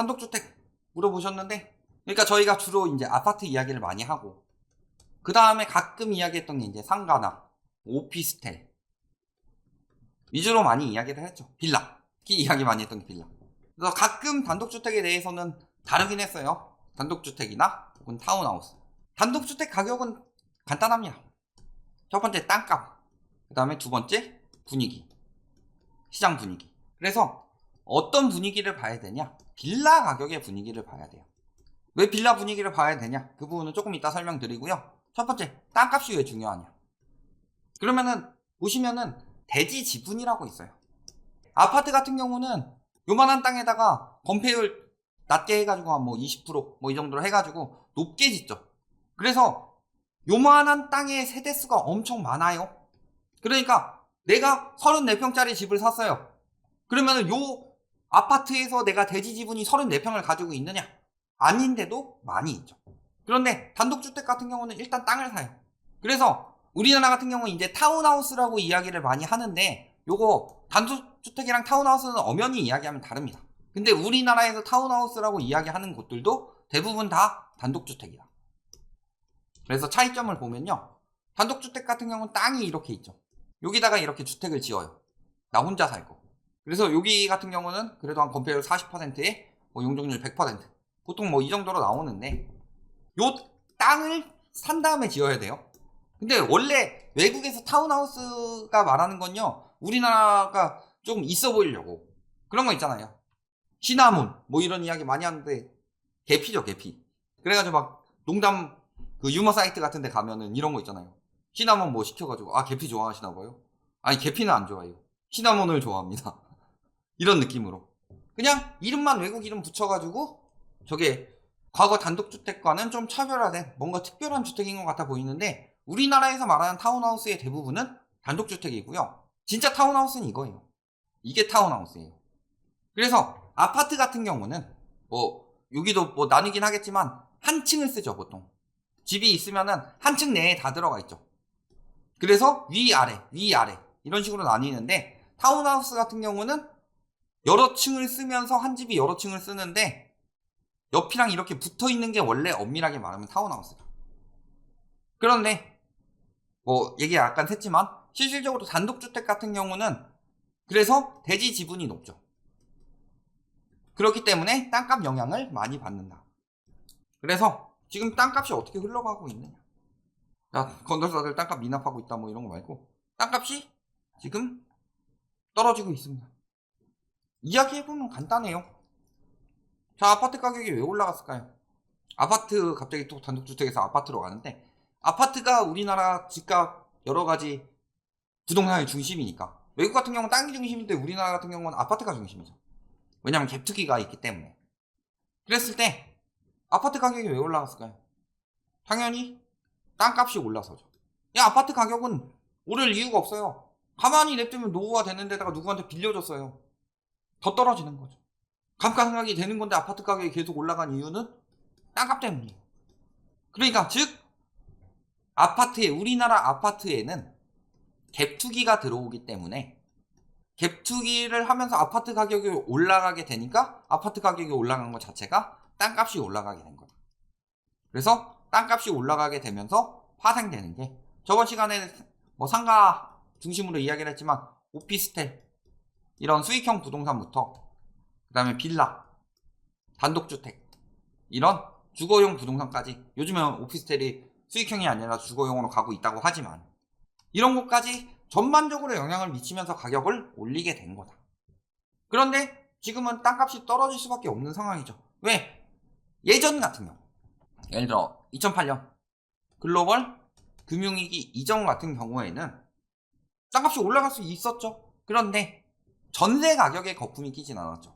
단독주택 물어보셨는데, 그러니까 저희가 주로 이제 아파트 이야기를 많이 하고, 그 다음에 가끔 이야기했던 게 이제 상가나 오피스텔 위주로 많이 이야기를 했죠. 빌라. 특히 이야기 많이 했던 게 빌라. 그래서 가끔 단독주택에 대해서는 다르긴 했어요. 단독주택이나 혹은 타운하우스. 단독주택 가격은 간단합니다. 첫 번째 땅값, 그 다음에 두 번째 분위기, 시장 분위기. 그래서 어떤 분위기를 봐야 되냐? 빌라 가격의 분위기를 봐야 돼요. 왜 빌라 분위기를 봐야 되냐? 그 부분은 조금 이따 설명드리고요. 첫 번째, 땅값이 왜 중요하냐? 그러면은 보시면은 대지 지분이라고 있어요. 아파트 같은 경우는 요만한 땅에다가 건폐율 낮게 해가지고 한 뭐 20% 이 정도로 해가지고 높게 짓죠. 그래서 요만한 땅의 세대수가 엄청 많아요. 그러니까 내가 34평짜리 집을 샀어요. 그러면은 요 아파트에서 내가 대지 지분이 34평을 가지고 있느냐? 아닌데도 많이 있죠. 그런데 단독주택 같은 경우는 일단 땅을 사요. 그래서 우리나라 같은 경우는 이제 타운하우스라고 이야기를 많이 하는데, 요거 단독주택이랑 타운하우스는 엄연히 이야기하면 다릅니다. 근데 우리나라에서 타운하우스라고 이야기하는 곳들도 대부분 다 단독주택이야. 그래서 차이점을 보면요, 단독주택 같은 경우는 땅이 이렇게 있죠. 여기다가 이렇게 주택을 지어요. 나 혼자 살고. 그래서 여기 같은 경우는 그래도 한 건폐율 40%에 뭐 용적률 100%, 보통 뭐 이 정도로 나오는데, 요 땅을 산 다음에 지어야 돼요. 근데 원래 외국에서 타운하우스가 말하는 건요, 우리나라가 좀 있어 보이려고 그런 거 있잖아요. 시나몬 뭐 이런 이야기 많이 하는데 개피죠, 개피. 그래가지고 막 농담 그 유머 사이트 같은 데 가면은 이런 거 있잖아요. 시나몬 뭐 시켜가지고 개피 좋아하시나 봐요. 아니, 개피는 안 좋아해요. 시나몬을 좋아합니다. 이런 느낌으로 그냥 이름만 외국 이름 붙여가지고, 저게 과거 단독주택과는 좀 차별화된 뭔가 특별한 주택인 것 같아 보이는데, 우리나라에서 말하는 타운하우스의 대부분은 단독주택이고요. 진짜 타운하우스는 이거예요. 이게 타운하우스예요. 그래서 아파트 같은 경우는 뭐 여기도 뭐 나뉘긴 하겠지만 한 층을 쓰죠. 보통 집이 있으면은 한 층 내에 다 들어가 있죠. 그래서 위아래 위아래 이런 식으로 나뉘는데, 타운하우스 같은 경우는 여러 층을 쓰면서 한 집이 여러 층을 쓰는데, 옆이랑 이렇게 붙어 있는 게 원래 엄밀하게 말하면 타운하우스다. 그런데 뭐 얘기 약간 했지만 실질적으로 단독주택 같은 경우는 그래서 대지 지분이 높죠. 그렇기 때문에 땅값 영향을 많이 받는다. 그래서 지금 땅값이 어떻게 흘러가고 있느냐? 야, 건설사들 땅값 미납하고 있다 뭐 이런 거 말고, 땅값이 지금 떨어지고 있습니다. 이야기해보면 간단해요. 자, 아파트 가격이 왜 올라갔을까요? 아파트 갑자기 또 단독주택에서 아파트로 가는데, 아파트가 우리나라 집값 여러가지 부동산의 중심이니까, 외국 같은 경우는 땅이 중심인데 우리나라 같은 경우는 아파트가 중심이죠. 왜냐면 갭투기가 있기 때문에. 그랬을 때 아파트 가격이 왜 올라갔을까요? 당연히 땅값이 올라서죠. 야, 아파트 가격은 오를 이유가 없어요. 가만히 냅두면 노후화 되는 데다가 누구한테 빌려줬어요. 더 떨어지는 거죠. 감가상각이 되는 건데 아파트 가격이 계속 올라간 이유는 땅값 때문이에요. 그러니까 즉 우리나라 아파트에는 갭투기가 들어오기 때문에, 갭투기를 하면서 아파트 가격이 올라가게 되니까 아파트 가격이 올라간 것 자체가 땅값이 올라가게 된 거다. 그래서 땅값이 올라가게 되면서 파생되는 게, 저번 시간에 뭐 상가 중심으로 이야기를 했지만 오피스텔 이런 수익형 부동산부터 그 다음에 빌라, 단독주택 이런 주거용 부동산까지, 요즘은 오피스텔이 수익형이 아니라 주거용으로 가고 있다고 하지만 이런 것까지 전반적으로 영향을 미치면서 가격을 올리게 된 거다. 그런데 지금은 땅값이 떨어질 수밖에 없는 상황이죠. 왜? 예전 같은 경우, 예를 들어 2008년 글로벌 금융위기 이전 같은 경우에는 땅값이 올라갈 수 있었죠. 그런데 전세 가격에 거품이 끼진 않았죠.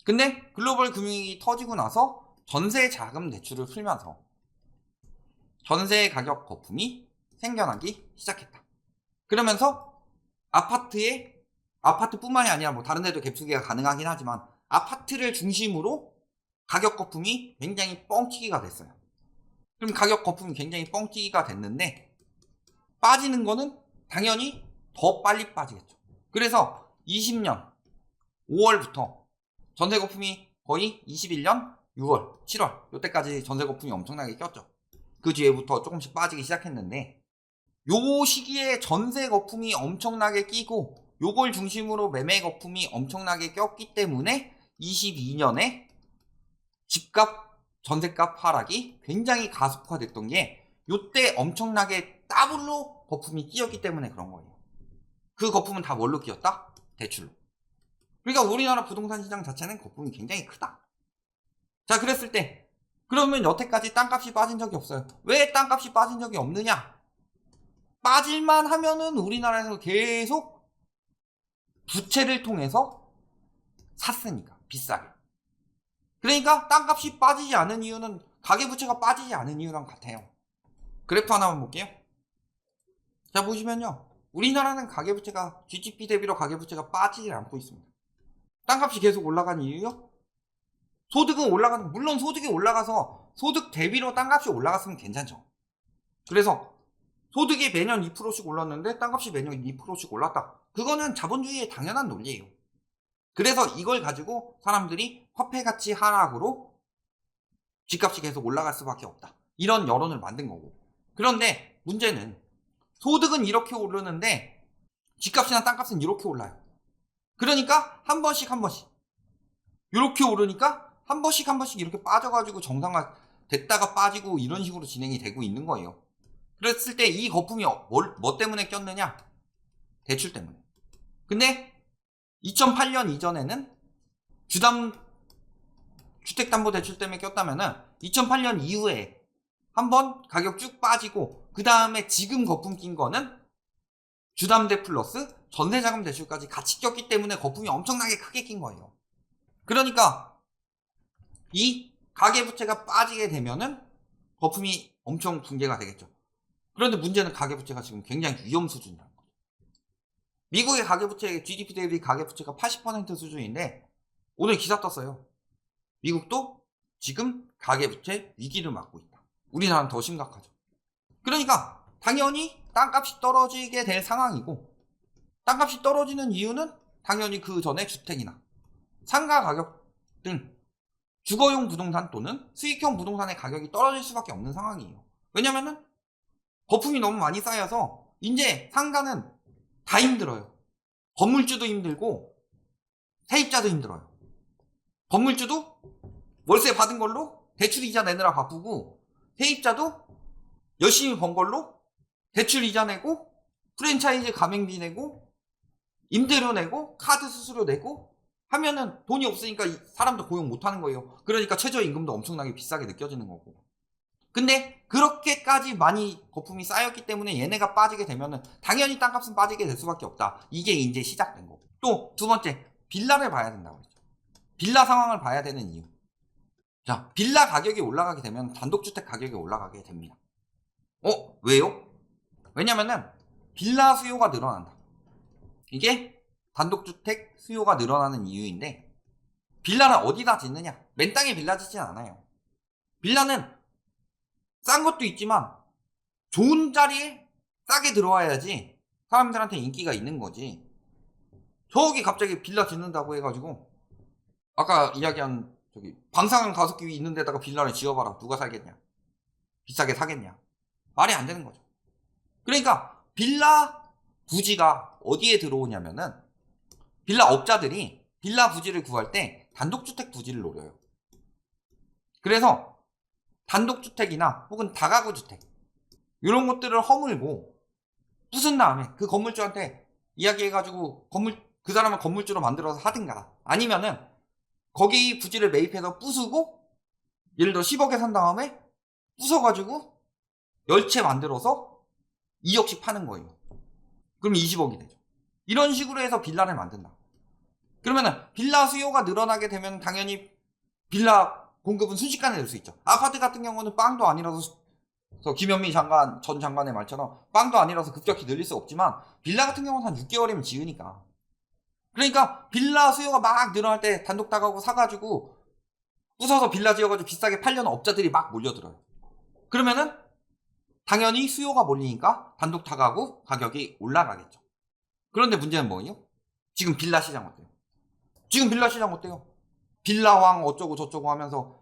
근데 글로벌 금융위기 터지고 나서 전세 자금 대출을 풀면서 전세 가격 거품이 생겨나기 시작했다. 그러면서 아파트뿐만이 아니라 뭐 다른 데도 갭투기가 가능하긴 하지만 아파트를 중심으로 가격 거품이 굉장히 뻥튀기가 됐어요. 그럼 가격 거품이 굉장히 뻥튀기가 됐는데, 빠지는 거는 당연히 더 빨리 빠지겠죠. 그래서 20년 5월부터 전세 거품이 거의 21년 6월, 7월 요때까지 전세 거품이 엄청나게 꼈죠. 그 뒤에부터 조금씩 빠지기 시작했는데 요 시기에 전세 거품이 엄청나게 끼고 요걸 중심으로 매매 거품이 엄청나게 꼈기 때문에 22년에 집값, 전세값 하락이 굉장히 가속화됐던 게 요때 엄청나게 더블로 거품이 끼었기 때문에 그런 거예요. 그 거품은 다 뭘로 끼었다? 대출로. 그러니까 우리나라 부동산 시장 자체는 거품이 굉장히 크다. 자, 그랬을 때 그러면 여태까지 땅값이 빠진 적이 없어요. 왜 땅값이 빠진 적이 없느냐? 빠질만 하면은 우리나라에서 계속 부채를 통해서 샀으니까 비싸게. 그러니까 땅값이 빠지지 않은 이유는 가계부채가 빠지지 않은 이유랑 같아요. 그래프 하나만 볼게요. 자, 보시면요, 우리나라는 가계부채가 GDP 대비로 가계부채가 빠지지 않고 있습니다. 땅값이 계속 올라간 이유요? 소득은 올라가는, 물론 소득이 올라가서 소득 대비로 땅값이 올라갔으면 괜찮죠. 그래서 소득이 매년 2%씩 올랐는데 땅값이 매년 2%씩 올랐다. 그거는 자본주의의 당연한 논리예요. 그래서 이걸 가지고 사람들이 화폐 가치 하락으로 집값이 계속 올라갈 수밖에 없다. 이런 여론을 만든 거고. 그런데 문제는 소득은 이렇게 오르는데 집값이나 땅값은 이렇게 올라요. 그러니까 한 번씩 이렇게 오르니까 한 번씩 이렇게 빠져가지고 정상화 됐다가 빠지고 이런 식으로 진행이 되고 있는 거예요. 그랬을 때 이 거품이 뭐 때문에 꼈느냐? 대출 때문에. 근데 2008년 이전에는 주택담보대출 때문에 꼈다면은 2008년 이후에 한번 가격 쭉 빠지고 그 다음에 지금 거품 낀 거는 주담대 플러스 전세자금 대출까지 같이 꼈기 때문에 거품이 엄청나게 크게 낀 거예요. 그러니까 이 가계부채가 빠지게 되면은 거품이 엄청 붕괴가 되겠죠. 그런데 문제는 가계부채가 지금 굉장히 위험 수준이라는 거죠. 미국의 가계부채, GDP 대비 가계부채가 80% 수준인데 오늘 기사 떴어요. 미국도 지금 가계부채 위기를 맞고 있다. 우리나라는 더 심각하죠. 그러니까 당연히 땅값이 떨어지게 될 상황이고, 땅값이 떨어지는 이유는 당연히 그 전에 주택이나 상가 가격 등 주거용 부동산 또는 수익형 부동산의 가격이 떨어질 수밖에 없는 상황이에요. 왜냐면은 거품이 너무 많이 쌓여서 이제 상가는 다 힘들어요. 건물주도 힘들고 세입자도 힘들어요. 건물주도 월세 받은 걸로 대출 이자 내느라 바쁘고, 세입자도 열심히 번 걸로 대출 이자 내고 프랜차이즈 가맹비 내고 임대료 내고 카드 수수료 내고 하면은 돈이 없으니까 사람도 고용 못하는 거예요. 그러니까 최저임금도 엄청나게 비싸게 느껴지는 거고. 근데 그렇게까지 많이 거품이 쌓였기 때문에 얘네가 빠지게 되면은 당연히 땅값은 빠지게 될 수밖에 없다. 이게 이제 시작된 거고. 또 두 번째, 빌라를 봐야 된다고 했죠. 빌라 상황을 봐야 되는 이유. 자, 빌라 가격이 올라가게 되면 단독주택 가격이 올라가게 됩니다. 왜요? 왜냐면은 빌라 수요가 늘어난다. 이게 단독주택 수요가 늘어나는 이유인데, 빌라는 어디다 짓느냐? 맨 땅에 빌라 짓진 않아요. 빌라는 싼 것도 있지만 좋은 자리에 싸게 들어와야지 사람들한테 인기가 있는 거지. 저기 갑자기 빌라 짓는다고 해가지고 아까 이야기한 저기 방사능 가습기 있는 데다가 빌라를 지어봐라. 누가 살겠냐? 비싸게 사겠냐? 말이 안 되는 거죠. 그러니까 빌라 부지가 어디에 들어오냐면은 빌라 업자들이 빌라 부지를 구할 때 단독주택 부지를 노려요. 그래서 단독주택이나 혹은 다가구 주택 이런 것들을 허물고 부순 다음에 그 건물주한테 이야기해가지고 그 사람을 건물주로 만들어서 하든가, 아니면은 거기 부지를 매입해서 부수고 예를 들어 10억에 산 다음에 부숴가지고 10채 만들어서 2억씩 파는 거예요. 그럼 20억이 되죠. 이런 식으로 해서 빌라를 만든다. 그러면은 빌라 수요가 늘어나게 되면 당연히 빌라 공급은 순식간에 될 수 있죠. 아파트 같은 경우는 빵도 아니라서, 김현미 전 장관의 말처럼 빵도 아니라서 급격히 늘릴 수 없지만 빌라 같은 경우는 한 6개월이면 지으니까. 그러니까 빌라 수요가 막 늘어날 때 단독 다가구 사가지고 부숴서 빌라 지어가지고 비싸게 팔려는 업자들이 막 몰려들어요. 그러면은 당연히 수요가 몰리니까 단독 다가구 가격이 올라가겠죠. 그런데 문제는 뭐예요? 지금 빌라 시장 어때요? 빌라왕 어쩌고 저쩌고 하면서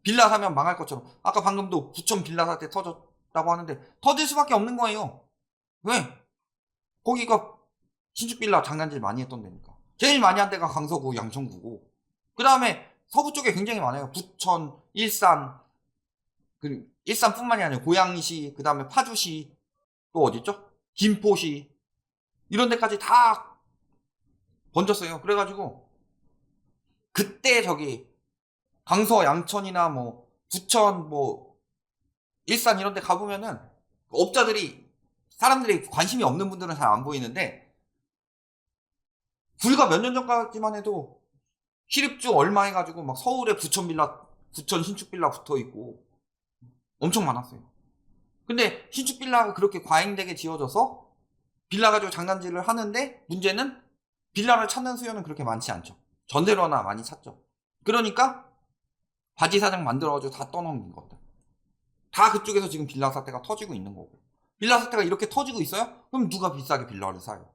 빌라 사면 망할 것처럼 아까 방금도 부천 빌라 사태 터졌다고 하는데 터질 수밖에 없는 거예요. 왜? 거기가 신축 빌라 장난질 많이 했던 데니까. 제일 많이 한 데가 강서구, 양천구고 그 다음에 서부 쪽에 굉장히 많아요. 부천, 일산, 그리고 일산뿐만이 아니라 고양시, 그 다음에 파주시, 또 어딨죠? 김포시 이런 데까지 다 번졌어요. 그래가지고 그때 저기 강서, 양천이나 뭐 부천, 뭐 일산 이런 데 가보면은 업자들이 사람들이 관심이 없는 분들은 잘 안 보이는데 불과 몇 년 전까지만 해도 시립주 얼마 해가지고 막 서울에 부천 빌라, 부천 신축 빌라 붙어 있고 엄청 많았어요. 근데 신축 빌라가 그렇게 과잉되게 지어져서 빌라 가지고 장난질을 하는데 문제는 빌라를 찾는 수요는 그렇게 많지 않죠. 전세로나 많이 찾죠. 그러니까 바지 사장 만들어가지고 다 떠넘긴 것들. 다 그쪽에서 지금 빌라 사태가 터지고 있는 거고. 빌라 사태가 이렇게 터지고 있어요? 그럼 누가 비싸게 빌라를 사요?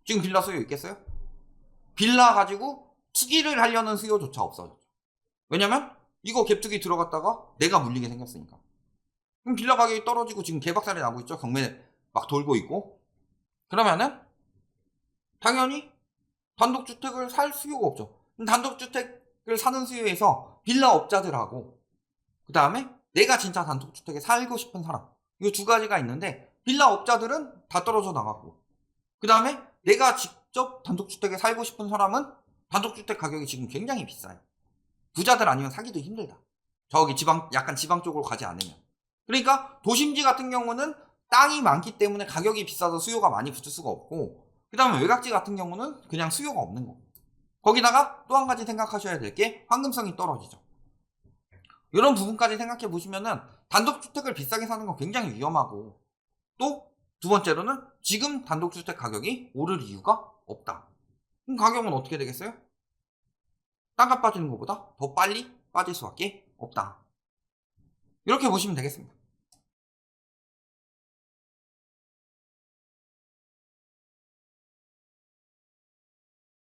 지금 빌라 수요 있겠어요? 빌라 가지고 투기를 하려는 수요조차 없어졌죠. 왜냐면 이거 갭투기 들어갔다가 내가 물리게 생겼으니까. 그럼 빌라 가격이 떨어지고 지금 개박살이 나고 있죠. 경매 막 돌고 있고. 그러면은 당연히 단독주택을 살 수요가 없죠. 단독주택을 사는 수요에서 빌라 업자들하고 그 다음에 내가 진짜 단독주택에 살고 싶은 사람 이 두 가지가 있는데 빌라 업자들은 다 떨어져 나갔고 그 다음에 내가 직접 단독주택에 살고 싶은 사람은 단독주택 가격이 지금 굉장히 비싸요. 부자들 아니면 사기도 힘들다. 저기 약간 지방 쪽으로 가지 않으면. 그러니까 도심지 같은 경우는 땅이 많기 때문에 가격이 비싸서 수요가 많이 붙을 수가 없고 그 다음에 외곽지 같은 경우는 그냥 수요가 없는 거고 거기다가 또 한 가지 생각하셔야 될 게 황금성이 떨어지죠. 이런 부분까지 생각해 보시면은 단독주택을 비싸게 사는 건 굉장히 위험하고 또 두 번째로는 지금 단독주택 가격이 오를 이유가 없다. 그럼 가격은 어떻게 되겠어요? 땅값 빠지는 것보다 더 빨리 빠질 수밖에 없다. 이렇게 보시면 되겠습니다.